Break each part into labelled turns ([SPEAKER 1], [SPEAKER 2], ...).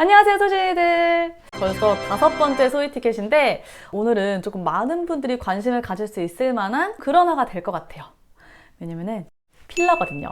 [SPEAKER 1] 안녕하세요, 소신이들. 벌써 5번째 소위 티켓인데 오늘은 조금 많은 분들이 관심을 가질 수 있을 만한 그런 화가 될 것 같아요. 왜냐면은 필러거든요.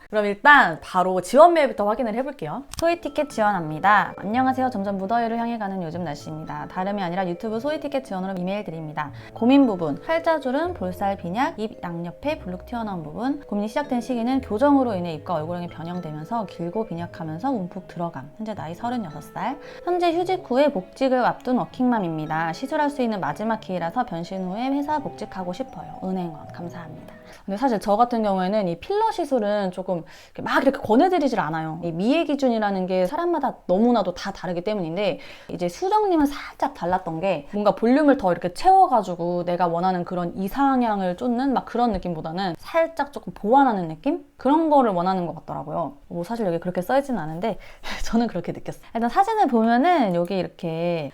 [SPEAKER 1] 그럼 일단 바로 지원 메일부터 확인을 해볼게요. 소위 티켓 지원합니다. 안녕하세요. 점점 무더위를 향해 가는 요즘 날씨입니다. 다름이 아니라 유튜브 소위 티켓 지원으로 이메일 드립니다. 고민 부분, 팔자주름, 볼살 빈약, 입 양옆에 불룩 튀어나온 부분. 고민이 시작된 시기는 교정으로 인해 입과 얼굴형이 변형되면서 길고 빈약하면서 움푹 들어감. 현재 나이 36살. 현재 휴직 후에 복직을 앞둔 워킹맘입니다. 시술할 수 있는 마지막 기회라서 변신 후에 회사 복직하고 싶어요. 은행원 감사합니다. 근데 사실 저 같은 경우에는 이 필러 시술은 조금 막 이렇게 권해드리질 않아요. 이 미의 기준이라는 게 사람마다 너무나도 다 다르기 때문인데, 이제 수정님은 살짝 달랐던 게 뭔가 볼륨을 더 이렇게 채워가지고 내가 원하는 그런 이상향을 쫓는 막 그런 느낌보다는 살짝 조금 보완하는 느낌? 그런 거를 원하는 것 같더라고요. 뭐 사실 여기 그렇게 써있지는 않은데 저는 그렇게 느꼈어요. 일단 사진을 보면은 여기 이렇게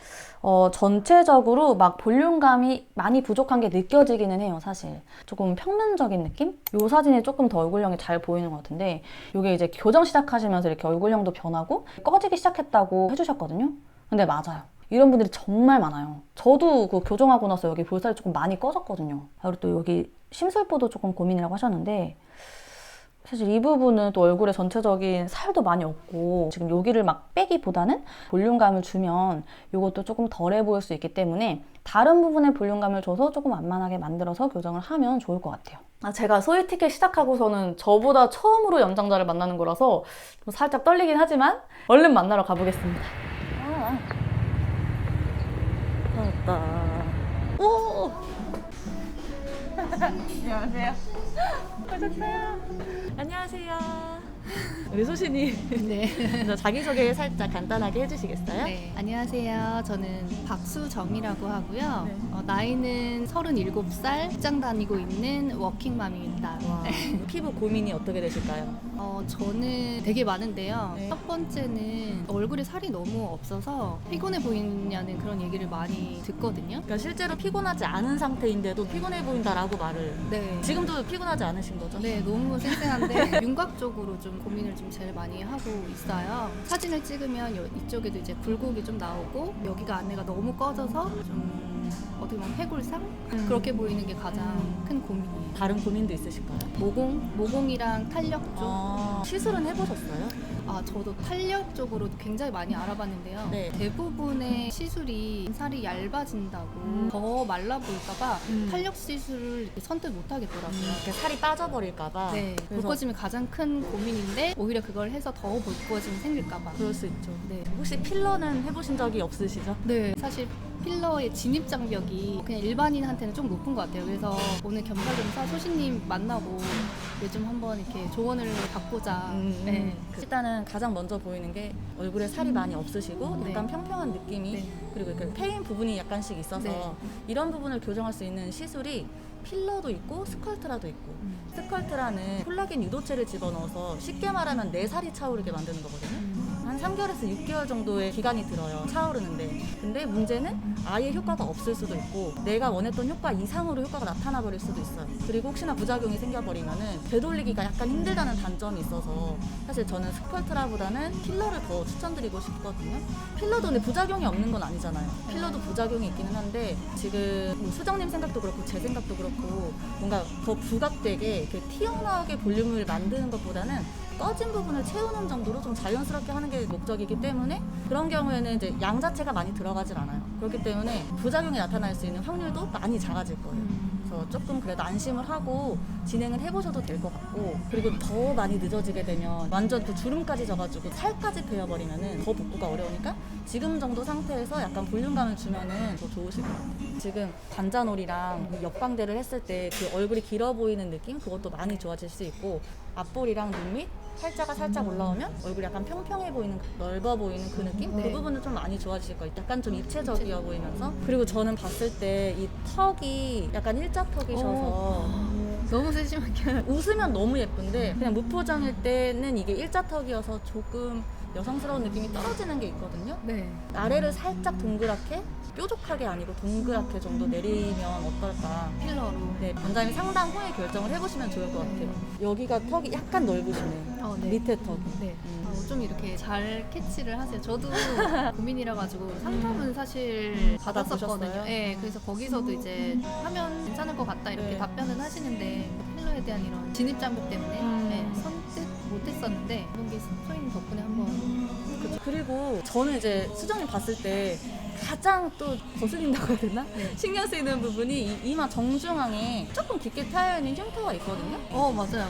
[SPEAKER 1] 전체적으로 막 볼륨감이 많이 부족한 게 느껴지기는 해요. 사실 조금 평면적인 느낌? 이 사진이 조금 더 얼굴형이 잘 보이는 것 같은데, 이게 이제 교정 시작하시면서 이렇게 얼굴형도 변하고 꺼지기 시작했다고 해주셨거든요. 근데 맞아요. 이런 분들이 정말 많아요. 저도 그 교정하고 나서 여기 볼살이 조금 많이 꺼졌거든요. 그리고 또 여기 심술보도 조금 고민이라고 하셨는데, 사실 이 부분은 또 얼굴에 전체적인 살도 많이 없고 지금 여기를 막 빼기보다는 볼륨감을 주면 이것도 조금 덜해 보일 수 있기 때문에 다른 부분에 볼륨감을 줘서 조금 완만하게 만들어서 교정을 하면 좋을 것 같아요. 제가 소위 티켓 시작하고서는 저보다 처음으로 연장자를 만나는 거라서 좀 살짝 떨리긴 하지만 얼른 만나러 가보겠습니다. 왔다. 오! 안녕하세요. 오셨어요. 안녕하세요. 우리 소신이
[SPEAKER 2] 네.
[SPEAKER 1] 자기소개 살짝 간단하게 해주시겠어요?
[SPEAKER 2] 네. 안녕하세요. 저는 박수정이라고 하고요.
[SPEAKER 1] 네.
[SPEAKER 2] 나이는 37살, 직장 다니고 있는 워킹맘입니다.
[SPEAKER 1] 와, 피부 고민이 어떻게 되실까요?
[SPEAKER 2] 저는 되게 많은데요.
[SPEAKER 1] 네.
[SPEAKER 2] 첫 번째는 얼굴에 살이 너무 없어서 피곤해 보이냐는 그런 얘기를 많이 듣거든요.
[SPEAKER 1] 그러니까 실제로 피곤하지 않은 상태인데도 피곤해 보인다라고 말을.
[SPEAKER 2] 네.
[SPEAKER 1] 지금도 피곤하지 않으신 거죠?
[SPEAKER 2] 네, 너무 쌩쌩한데 윤곽 쪽으로 좀 고민을 좀 제일 많이 하고 있어요. 사진을 찍으면 이쪽에도 이제 굴곡이 좀 나오고 여기가 안에가 너무 꺼져서 좀 어떻게 보면 해골상? 그렇게 보이는 게 가장 큰 고민이에요.
[SPEAKER 1] 다른 고민도 있으실까요?
[SPEAKER 2] 모공이랑 탄력 쪽.
[SPEAKER 1] 시술은 해보셨어요?
[SPEAKER 2] 저도 탄력 쪽으로 굉장히 많이 알아봤는데요.
[SPEAKER 1] 네.
[SPEAKER 2] 대부분의 시술이 살이 얇아진다고 더 말라 보일까봐 탄력 시술을 이렇게 선택 못 하겠더라고요.
[SPEAKER 1] 이렇게 살이 빠져버릴까봐.
[SPEAKER 2] 네,
[SPEAKER 1] 그래서
[SPEAKER 2] 붉어짐이 가장 큰 고민인데 오히려 그걸 해서 더 붉어짐이 생길까봐.
[SPEAKER 1] 그럴 수 있죠.
[SPEAKER 2] 네.
[SPEAKER 1] 혹시 필러는 해보신 적이 없으시죠?
[SPEAKER 2] 네, 사실 필러의 진입 장벽이 그냥 일반인한테는 좀 높은 것 같아요. 그래서 오늘 겸사겸사 소신님 만나고 요즘 한번 이렇게 조언을 받고자. 네.
[SPEAKER 1] 일단은 가장 먼저 보이는 게 얼굴에 살이 많이 없으시고
[SPEAKER 2] 네.
[SPEAKER 1] 약간 평평한 느낌이,
[SPEAKER 2] 네.
[SPEAKER 1] 그리고 이렇게 패인 부분이 약간씩 있어서
[SPEAKER 2] 네.
[SPEAKER 1] 이런 부분을 교정할 수 있는 시술이 필러도 있고 스컬트라도 있고, 스컬트라는 콜라겐 유도체를 집어넣어서 쉽게 말하면 내 살이 차오르게 만드는 거거든요. 한 3개월에서 6개월 정도의 기간이 들어요, 차오르는데. 근데 문제는 아예 효과가 없을 수도 있고 내가 원했던 효과 이상으로 효과가 나타나 버릴 수도 있어요. 그리고 혹시나 부작용이 생겨버리면은 되돌리기가 약간 힘들다는 단점이 있어서 사실 저는 스컬트라보다는 필러를 더 추천드리고 싶거든요. 필러도 근데 부작용이 없는 건 아니잖아요. 필러도 부작용이 있기는 한데 지금 뭐 수정님 생각도 그렇고 제 생각도 그렇고 뭔가 더 부각되게 이렇게 튀어나오게 볼륨을 만드는 것보다는 꺼진 부분을 채우는 정도로 좀 자연스럽게 하는 게 목적이기 때문에 그런 경우에는 이제 양 자체가 많이 들어가질 않아요. 그렇기 때문에 부작용이 나타날 수 있는 확률도 많이 작아질 거예요. 그래서 조금 그래도 안심을 하고 진행을 해보셔도 될 것 같고, 그리고 더 많이 늦어지게 되면 완전 그 주름까지 져가지고 살까지 베어버리면은 더 복구가 어려우니까 지금 정도 상태에서 약간 볼륨감을 주면은 더 좋으실 것 같아요. 지금 관자놀이랑 옆방대를 했을 때 그 얼굴이 길어 보이는 느낌, 그것도 많이 좋아질 수 있고, 앞볼이랑 눈밑 팔자가 살짝 올라오면 얼굴이 약간 평평해 보이는, 넓어 보이는 그 느낌?
[SPEAKER 2] 네.
[SPEAKER 1] 그 부분은 좀 많이 좋아지실 거예요. 약간 좀 입체적이어 보이면서. 그리고 저는 봤을 때 이 턱이 약간 일자턱이셔서
[SPEAKER 2] 너무 세심하게.
[SPEAKER 1] 웃으면 너무 예쁜데 그냥 무표정일 때는 이게 일자턱이어서 조금 여성스러운 느낌이 떨어지는 게 있거든요.
[SPEAKER 2] 네.
[SPEAKER 1] 아래를 살짝 동그랗게, 뾰족하게 아니고 동그랗게 정도 내리면 어떨까.
[SPEAKER 2] 필러로.
[SPEAKER 1] 네, 원장님 상담 후에 결정을 해보시면 좋을 것 같아요. 여기가 턱이 약간 넓으시네.
[SPEAKER 2] 네.
[SPEAKER 1] 밑에 턱이.
[SPEAKER 2] 네. 좀 이렇게 잘 캐치를 하세요. 저도 고민이라 가지고 상담은 사실 받았었거든요.
[SPEAKER 1] 받아보셨어요?
[SPEAKER 2] 네, 그래서 거기서도 이제 하면 괜찮을 것 같다 이렇게
[SPEAKER 1] 네.
[SPEAKER 2] 답변은 하시는데 필러에 대한 이런 진입 장벽 때문에 네, 선뜻 못했었는데 이번 게 소희님 덕분에 한번
[SPEAKER 1] 그렇죠. 그리고 저는 이제 수정님 봤을 때 가장 또 거슬린다고 해야 되나?
[SPEAKER 2] 네.
[SPEAKER 1] 신경 쓰이는 부분이 이 이마 정중앙에 조금 깊게 트여있는 흉터가 있거든요.
[SPEAKER 2] 맞아요.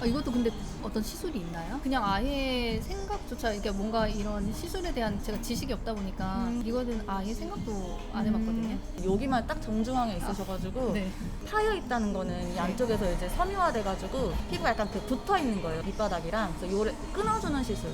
[SPEAKER 2] 이것도 근데 어떤 시술이 있나요? 그냥 아예 생각조차 이게 뭔가 이런 시술에 대한 제가 지식이 없다 보니까 이거는 아예 생각도 안 해봤거든요.
[SPEAKER 1] 여기만 딱 정중앙에 있으셔가지고
[SPEAKER 2] 네.
[SPEAKER 1] 파여 있다는 거는 이 안쪽에서 이제 섬유화돼가지고 피부가 약간 붙어 있는 거예요. 밑바닥이랑. 그래서 요를 끊어주는 시술.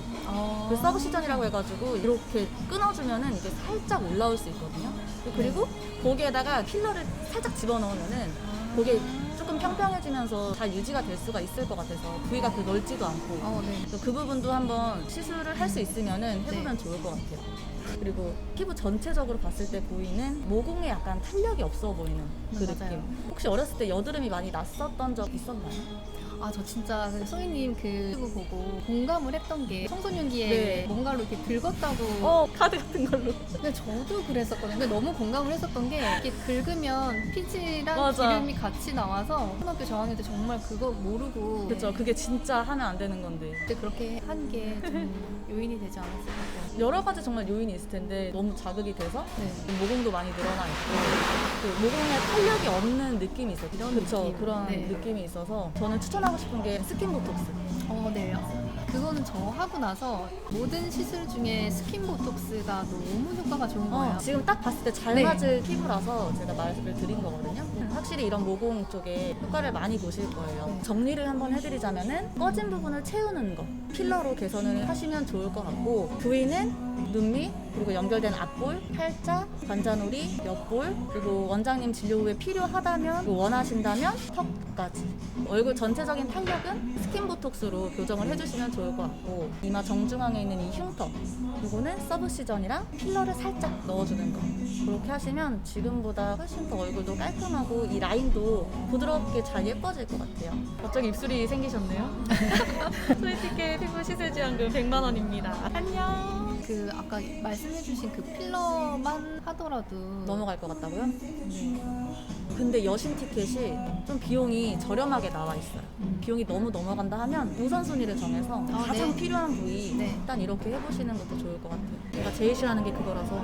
[SPEAKER 1] 그 서브시전이라고 해가지고 이렇게 끊어주면은 이게 살짝 올라올 수 있거든요. 그리고 거기에다가 필러를 살짝 집어넣으면은 그게 조금 평평해지면서 잘 유지가 될 수가 있을 것 같아서 부위가 그 넓지도 않고
[SPEAKER 2] 네.
[SPEAKER 1] 그래서 그 부분도 한번 시술을 할 수 있으면은 해보면
[SPEAKER 2] 네.
[SPEAKER 1] 좋을 것 같아요. 그리고 피부 전체적으로 봤을 때 보이는 모공에 약간 탄력이 없어 보이는 그
[SPEAKER 2] 맞아요.
[SPEAKER 1] 느낌. 혹시 어렸을 때 여드름이 많이 났었던 적 있었나요?
[SPEAKER 2] 저 진짜 소희님 그 유튜브 보고 공감을 했던 게 청소년기에
[SPEAKER 1] 네.
[SPEAKER 2] 뭔가로 이렇게 긁었다고
[SPEAKER 1] 카드 같은 걸로.
[SPEAKER 2] 근데 저도 그랬었거든요. 근데 너무 공감을 했었던 게 이렇게 긁으면 피지랑
[SPEAKER 1] 맞아.
[SPEAKER 2] 기름이 같이 나와서 초등학교 저학년 때 정말 그거 모르고
[SPEAKER 1] 그렇죠. 그게 진짜 하면 안 되는 건데.
[SPEAKER 2] 그때 그렇게 한 게 좀 요인이 되지 않았을까.
[SPEAKER 1] 여러 가지 정말 요인이 있을 텐데 너무 자극이 돼서
[SPEAKER 2] 네.
[SPEAKER 1] 모공도 많이 늘어나 있고 그 모공에 탄력이 없는 느낌이 있어요.
[SPEAKER 2] 이런
[SPEAKER 1] 그쵸,
[SPEAKER 2] 느낌.
[SPEAKER 1] 그런
[SPEAKER 2] 네.
[SPEAKER 1] 느낌이 있어서 저는 추천하고 싶은 게 스킨 보톡스.
[SPEAKER 2] 네. 그거는 저 하고 나서 모든 시술 중에 스킨 보톡스가 너무 효과가 좋은 거예요.
[SPEAKER 1] 지금 딱 봤을 때 잘
[SPEAKER 2] 네.
[SPEAKER 1] 맞을 피부라서 제가 말씀을 드린 거거든요. 확실히 이런 모공 쪽에 효과를 많이 보실 거예요.
[SPEAKER 2] 네.
[SPEAKER 1] 정리를 한번 해드리자면은 꺼진 부분을 채우는 거 필러로 개선을 하시면 좋을 것 같고 부위는 눈 밑, 그리고 연결된 앞볼, 팔자, 관자놀이, 옆볼, 그리고 원장님 진료 후에 필요하다면 그리고 원하신다면 턱까지 얼굴 전체적인 탄력은 스킨 보톡스로 교정을 해주시면 좋을 것 같고 이마 정중앙에 있는 이 흉터 이거는 서브시전이랑 필러를 살짝 넣어주는 거 그렇게 하시면 지금보다 훨씬 더 얼굴도 깔끔하고 이 라인도 부드럽게 잘 예뻐질 것 같아요. 갑자기 입술이 생기셨네요. 소이티케 피부 시술지원금 100만 원입니다. 안녕.
[SPEAKER 2] 그 아까 말씀해주신 그 필러만 하더라도
[SPEAKER 1] 넘어갈 것 같다고요?
[SPEAKER 2] 네.
[SPEAKER 1] 근데 여신 티켓이 좀 비용이 저렴하게 나와 있어요. 비용이 너무 넘어간다 하면 우선순위를 정해서 가장
[SPEAKER 2] 네.
[SPEAKER 1] 필요한 부위
[SPEAKER 2] 네.
[SPEAKER 1] 일단 이렇게 해보시는 것도 좋을 것 같아요. 제가 제일 싫어하는 게 그거라서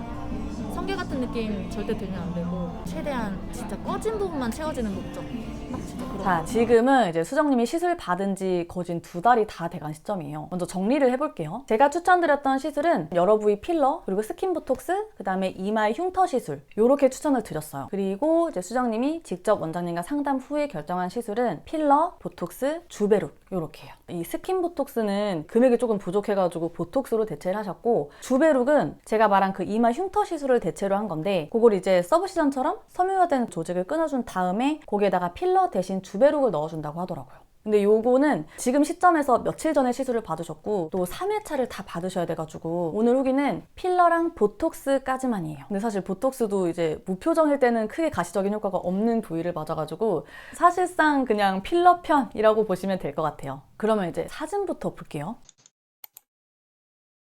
[SPEAKER 1] 성게 같은 느낌 절대 들면 안 되고 최대한 진짜 꺼진 부분만 채워지는 목적 딱 진짜 그런
[SPEAKER 3] 자, 지금은 이제 수정님이 시술 받은 지 거진 2달이 다 돼간 시점이에요. 먼저 정리를 해볼게요. 제가 추천드렸던 시술은 여러 부위 필러, 그리고 스킨 보톡스, 그 다음에 이마의 흉터 시술 요렇게 추천을 드렸어요. 그리고 이제 수정님이 직접 원장님과 상담 후에 결정한 시술은 필러, 보톡스, 주베룩 요렇게 해요. 이 스킨 보톡스는 금액이 조금 부족해가지고 보톡스로 대체를 하셨고 주베룩은 제가 말한 그 이마 흉터 시술을 대체로 한 건데 그걸 이제 서브시전처럼 섬유화된 조직을 끊어준 다음에 거기에다가 필러 대신 주베룩을 넣어준다고 하더라고요. 근데 요거는 지금 시점에서 며칠 전에 시술을 받으셨고 또 3회차를 다 받으셔야 돼가지고 오늘 후기는 필러랑 보톡스까지만이에요. 근데 사실 보톡스도 이제 무표정일 때는 크게 가시적인 효과가 없는 부위를 맞아가지고 사실상 그냥 필러 편이라고 보시면 될 것 같아요. 그러면 이제 사진부터 볼게요.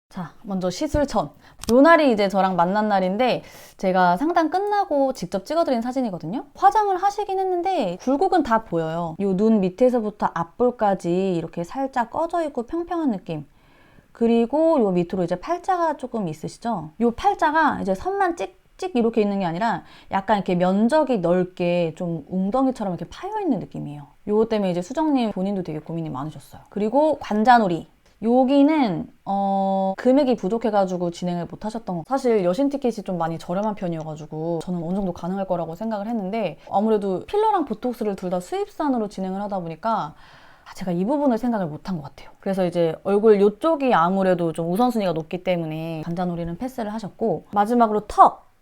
[SPEAKER 3] 자, 먼저 시술 전. 요 날이 이제 저랑 만난 날인데 제가 상담 끝나고 직접 찍어드린 사진이거든요. 화장을 하시긴 했는데 굴곡은 다 보여요. 요 눈 밑에서부터 앞볼까지 이렇게 살짝 꺼져 있고 평평한 느낌. 그리고 요 밑으로 이제 팔자가 조금 있으시죠? 요 팔자가 이제 선만 찍찍 이렇게 있는 게 아니라 약간 이렇게 면적이 넓게 좀 웅덩이처럼 이렇게 파여 있는 느낌이에요. 요거 때문에 이제 수정님 본인도 되게 고민이 많으셨어요. 그리고 관자놀이. 여기는 금액이 부족해가지고 진행을 못 하셨던 거. 사실 여신 티켓이 좀 많이 저렴한 편이어가지고 저는 어느 정도 가능할 거라고 생각을 했는데 아무래도 필러랑 보톡스를 둘 다 수입산으로 진행을 하다 보니까 제가 이 부분을 생각을 못한 것 같아요. 그래서 이제 얼굴 이쪽이 아무래도 좀 우선순위가 높기 때문에 관자놀이는 패스를 하셨고 마지막으로 턱!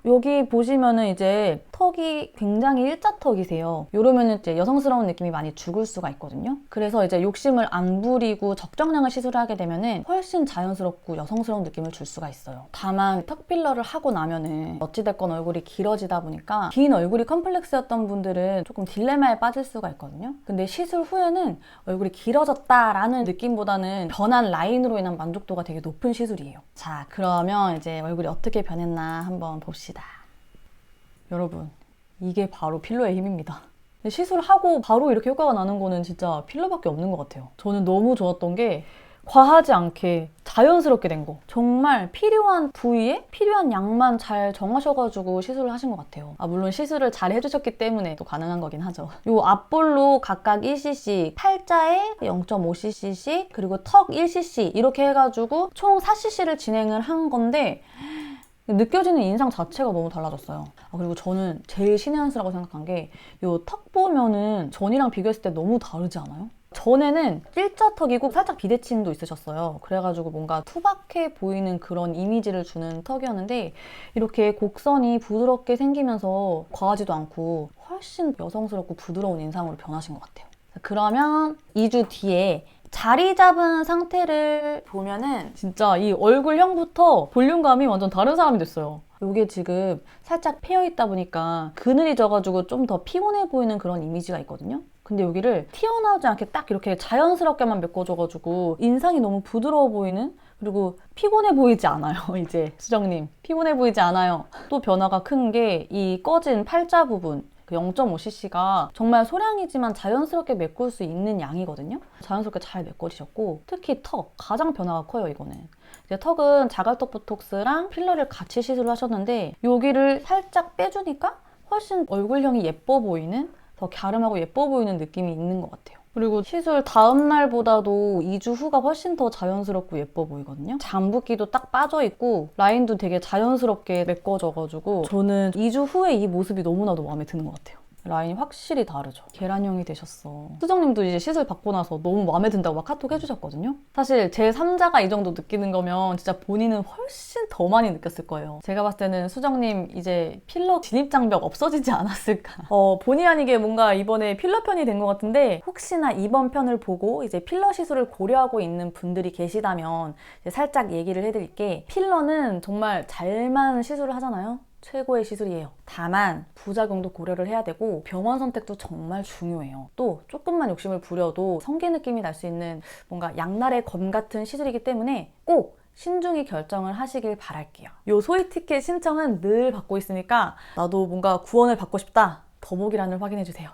[SPEAKER 3] 여기 보시면은 이제 턱이 굉장히 일자턱이세요. 이러면 이제 여성스러운 느낌이 많이 죽을 수가 있거든요. 그래서 이제 욕심을 안 부리고 적정량을 시술을 하게 되면은 훨씬 자연스럽고 여성스러운 느낌을 줄 수가 있어요. 다만 턱 필러를 하고 나면은 어찌됐건 얼굴이 길어지다 보니까 긴 얼굴이 컴플렉스였던 분들은 조금 딜레마에 빠질 수가 있거든요. 근데 시술 후에는 얼굴이 길어졌다라는 느낌보다는 변한 라인으로 인한 만족도가 되게 높은 시술이에요. 자, 그러면 이제 얼굴이 어떻게 변했나 한번 봅시다. 여러분, 이게 바로 필러의 힘입니다. 시술하고 바로 이렇게 효과가 나는 거는 진짜 필러밖에 없는 것 같아요. 저는 너무 좋았던 게 과하지 않게 자연스럽게 된 거. 정말 필요한 부위에 필요한 양만 잘 정하셔가지고 시술을 하신 것 같아요. 물론 시술을 잘 해주셨기 때문에 또 가능한 거긴 하죠. 요 앞볼로 각각 1cc, 팔자에 0.5cc씩, 그리고 턱 1cc 이렇게 해가지고 총 4cc를 진행을 한 건데 느껴지는 인상 자체가 너무 달라졌어요. 그리고 저는 제일 신의 한 수라고 생각한 게 요 턱 보면은 전이랑 비교했을 때 너무 다르지 않아요? 전에는 일자턱이고 살짝 비대칭도 있으셨어요. 그래가지고 뭔가 투박해 보이는 그런 이미지를 주는 턱이었는데 이렇게 곡선이 부드럽게 생기면서 과하지도 않고 훨씬 여성스럽고 부드러운 인상으로 변하신 것 같아요. 그러면 2주 뒤에 자리 잡은 상태를 보면은 진짜 이 얼굴형부터 볼륨감이 완전 다른 사람이 됐어요. 이게 지금 살짝 패여있다 보니까 그늘이 져가지고 좀 더 피곤해 보이는 그런 이미지가 있거든요. 근데 여기를 튀어나오지 않게 딱 이렇게 자연스럽게만 메꿔줘가지고 인상이 너무 부드러워 보이는, 그리고 피곤해 보이지 않아요. 이제 수정님 피곤해 보이지 않아요. 또 변화가 큰 게 이 꺼진 팔자 부분, 그 0.5cc가 정말 소량이지만 자연스럽게 메꿀 수 있는 양이거든요. 자연스럽게 잘 메꿔지셨고, 특히 턱 가장 변화가 커요. 이거는 이제 턱은 자갈턱 보톡스랑 필러를 같이 시술을 하셨는데 여기를 살짝 빼주니까 훨씬 얼굴형이 예뻐 보이는, 더 갸름하고 예뻐 보이는 느낌이 있는 것 같아요. 그리고 시술 다음 날보다도 2주 후가 훨씬 더 자연스럽고 예뻐 보이거든요. 잠붓기도 딱 빠져있고 라인도 되게 자연스럽게 메꿔져가지고 저는 2주 후에 이 모습이 너무나도 마음에 드는 것 같아요. 라인이 확실히 다르죠. 계란형이 되셨어. 수정님도 이제 시술 받고 나서 너무 마음에 든다고 막 카톡 해주셨거든요. 사실 제 3자가 이 정도 느끼는 거면 진짜 본인은 훨씬 더 많이 느꼈을 거예요. 제가 봤을 때는 수정님 이제 필러 진입장벽 없어지지 않았을까. 본의 아니게 뭔가 이번에 필러 편이 된 것 같은데, 혹시나 이번 편을 보고 이제 필러 시술을 고려하고 있는 분들이 계시다면 이제 살짝 얘기를 해드릴게, 필러는 정말 잘만 시술을 하잖아요. 최고의 시술이에요. 다만 부작용도 고려를 해야 되고 병원 선택도 정말 중요해요. 또 조금만 욕심을 부려도 성게 느낌이 날 수 있는 뭔가 양날의 검 같은 시술이기 때문에 꼭 신중히 결정을 하시길 바랄게요. 요 소위 티켓 신청은 늘 받고 있으니까 나도 뭔가 구원을 받고 싶다, 더보기란을 확인해주세요.